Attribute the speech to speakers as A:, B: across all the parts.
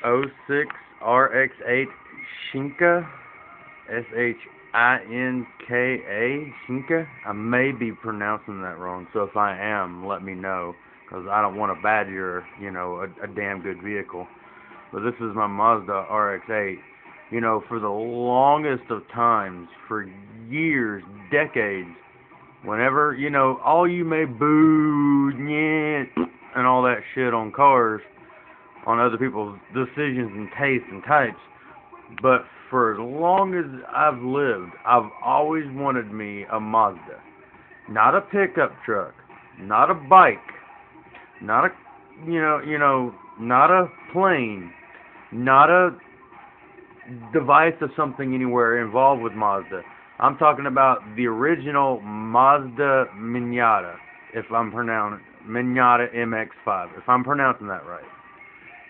A: 06 RX8 Shinka, Shinka, Shinka. I may be pronouncing that wrong, so if I am, let me know, because I don't want to badger, a damn good vehicle. But this is my Mazda RX8. For the longest of times, for years, decades, whenever, all you may boo, yeah, and all that shit on cars, on other people's decisions and tastes and types, but for as long as I've lived, I've always wanted me a Mazda. Not a pickup truck, not a bike, not a, not a plane, not a device of something anywhere involved with Mazda. I'm talking about the original Mazda Miata, if I'm pronouncing Miata MX-5, if I'm pronouncing that right.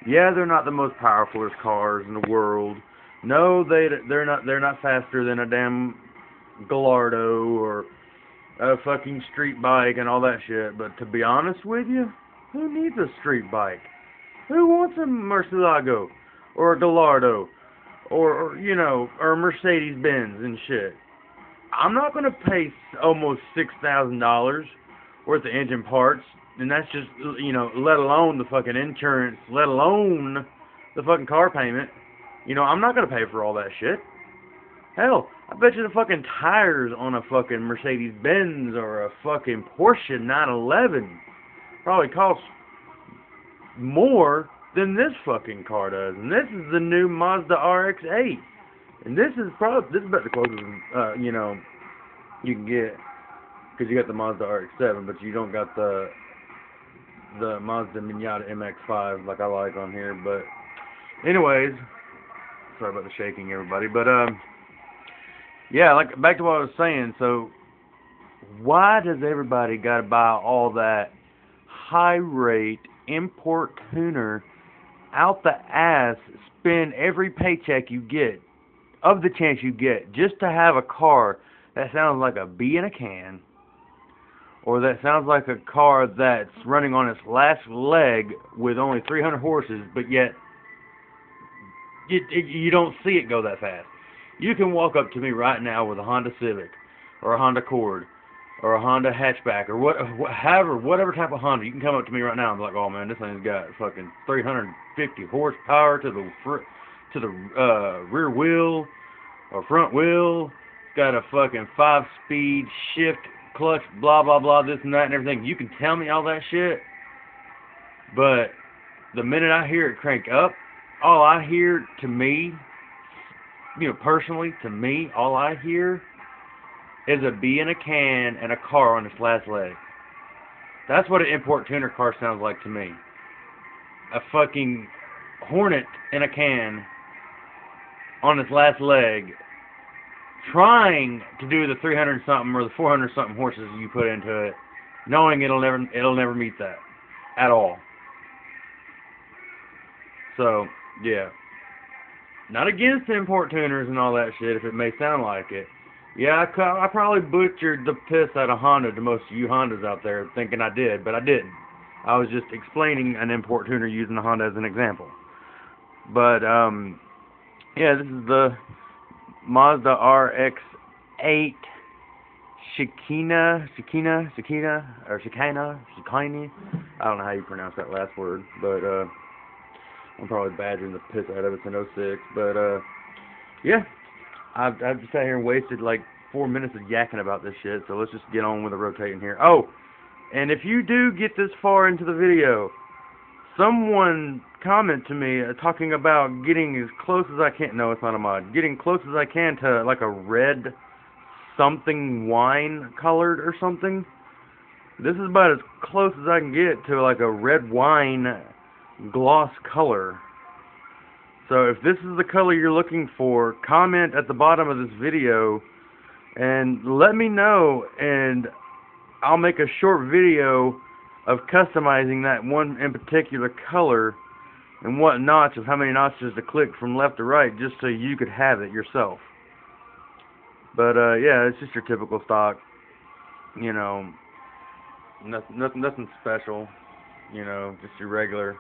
A: Yeah, they're not the most powerful cars in the world. No, they're not. They're not faster than a damn Gallardo or a fucking street bike and all that shit. But to be honest with you, who needs a street bike? Who wants a Murcielago or a Gallardo or or a Mercedes Benz and shit? I'm not gonna pay almost $6,000 worth of engine parts, and that's just let alone the fucking insurance, let alone the fucking car payment. I'm not gonna pay for all that shit. Hell, I bet you the fucking tires on a fucking Mercedes Benz or a fucking Porsche 911 probably cost more than this fucking car does. And this is the new Mazda RX-8. And this is about the closest, you can get, because you got the Mazda RX-7, but you don't got the Mazda Miata MX-5 like I like on here. But anyways, sorry about the shaking, everybody. But yeah, like back to what I was saying. So why does everybody gotta buy all that high rate import tuner out the ass, spend every paycheck you get, of the chance you get, just to have a car that sounds like a bee in a can, or that sounds like a car that's running on its last leg with only 300 horses, but yet you don't see it go that fast. You can walk up to me right now with a Honda Civic, or a Honda Accord, or a Honda hatchback, or whatever type of Honda. You can come up to me right now and be like, "Oh man, this thing's got fucking 350 horsepower to the rear wheel or front wheel. It's got a fucking 5-speed shift clutch, blah blah blah, this and that and everything." You can tell me all that shit, but the minute I hear it crank up, all I hear, to me, personally, to me, all I hear is a bee in a can and a car on its last leg. That's what an import tuner car sounds like to me. A fucking Hornet in a can on its last leg, trying to do the 300 something or the 400 something horses you put into it, knowing it'll never meet that at all. So yeah, not against import tuners and all that shit, if it may sound like it. Yeah, I probably butchered the piss out of Honda to most of you Hondas out there thinking I did, but I didn't. I was just explaining an import tuner using the Honda as an example. But yeah, this is the Mazda RX-8 Shekinah, or Shekinah. I don't know how you pronounce that last word, but I'm probably badgering the piss out of it. It's an 06, but yeah, I've just sat here and wasted like 4 minutes of yakking about this shit, so let's just get on with the rotating here. Oh, and if you do get this far into the video, someone comment to me talking about getting as close as I can. No, it's not a mod. Getting close as I can to like a red something wine colored or something. This is about as close as I can get to like a red wine gloss color. So if this is the color you're looking for, comment at the bottom of this video and let me know, and I'll make a short video of customizing that one in particular color and what notch of how many notches to click from left to right, just so you could have it yourself. But yeah, it's just your typical stock, nothing special, just your regular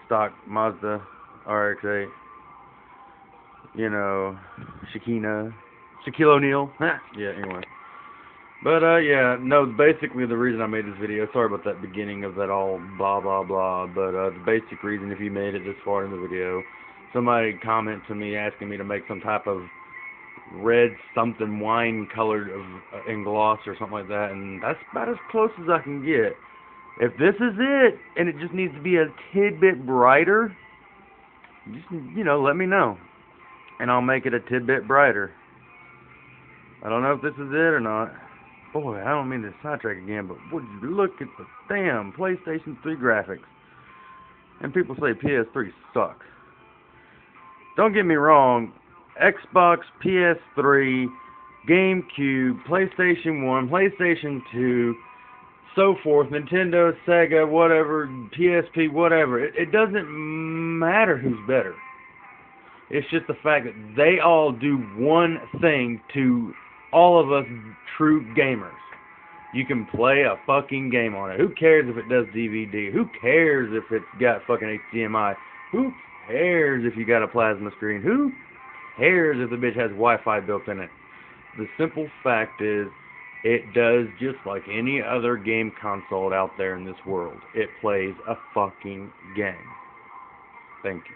A: stock Mazda Rx8. You know, Shaquille O'Neal. Yeah, anyway. But, yeah, no, basically the reason I made this video, sorry about that beginning of that all blah, blah, blah, but, the basic reason, if you made it this far in the video, somebody comment to me asking me to make some type of red something wine colored of in gloss or something like that, and that's about as close as I can get. If this is it, and it just needs to be a tidbit brighter, just, you know, let me know, and I'll make it a tidbit brighter. I don't know if this is it or not. Boy, I don't mean to sidetrack again, but would you look at the damn PlayStation 3 graphics? And people say PS3 sucks. Don't get me wrong, Xbox, PS3, GameCube, PlayStation 1, PlayStation 2, so forth, Nintendo, Sega, whatever, PSP, whatever. It doesn't matter who's better. It's just the fact that they all do one thing to all of us true gamers. You can play a fucking game on it. Who cares if it does DVD? Who cares if it's got fucking HDMI? Who cares if you got a plasma screen? Who cares if the bitch has Wi-Fi built in it? The simple fact is, it does just like any other game console out there in this world. It plays a fucking game. Thank you.